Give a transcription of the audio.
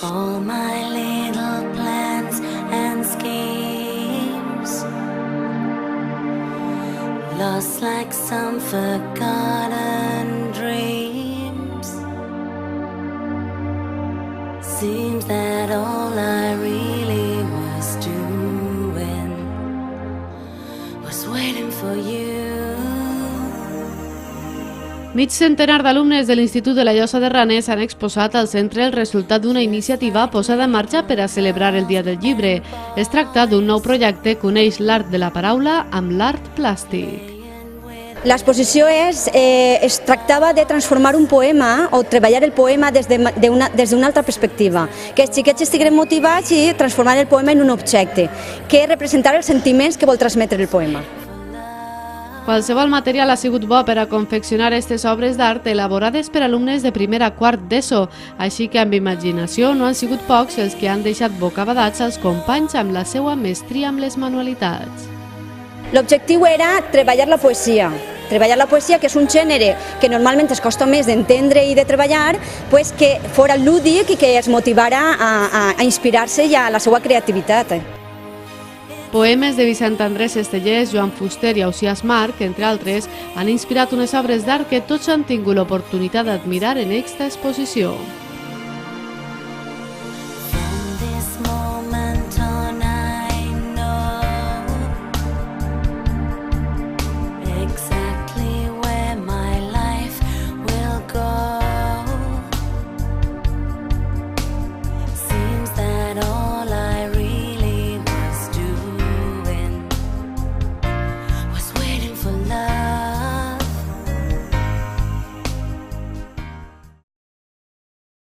All my little plans and schemes lost like some forgotten dreams. Seems that all I really was doing was waiting for you. Mig centenar d'alumnes de l'Institut de la Llosa de Ranes han exposat al centre el resultat d'una iniciativa posada en marxa per a celebrar el Dia del Llibre. Es tracta d'un nou projecte que uneix l'art de la paraula amb l'art plàstic. L'exposició es tractava de transformar un poema o treballar el poema des d'una altra perspectiva, que els xiquets estiguin motivats i transformar el poema en un objecte, que representar els sentiments que vol transmetre el poema. Qualsevol material ha sigut bo per a confeccionar aquestes obres d'art elaborades per alumnes de primer a quart d'ESO, així que amb imaginació no han sigut pocs els que han deixat bocabadats als companys amb la seva mestria amb les manualitats. L'objectiu era treballar la poesia, que és un gènere que normalment es costa més d'entendre i de treballar, que fora lúdic i que es motivara a inspirar-se i a la seva creativitat. Poemes de Vicent Andrés Estellers, Joan Fuster i Ausiàs Marc, entre altres, han inspirat unes obres d'art que tots han tingut l'oportunitat d'admirar en aquesta exposició.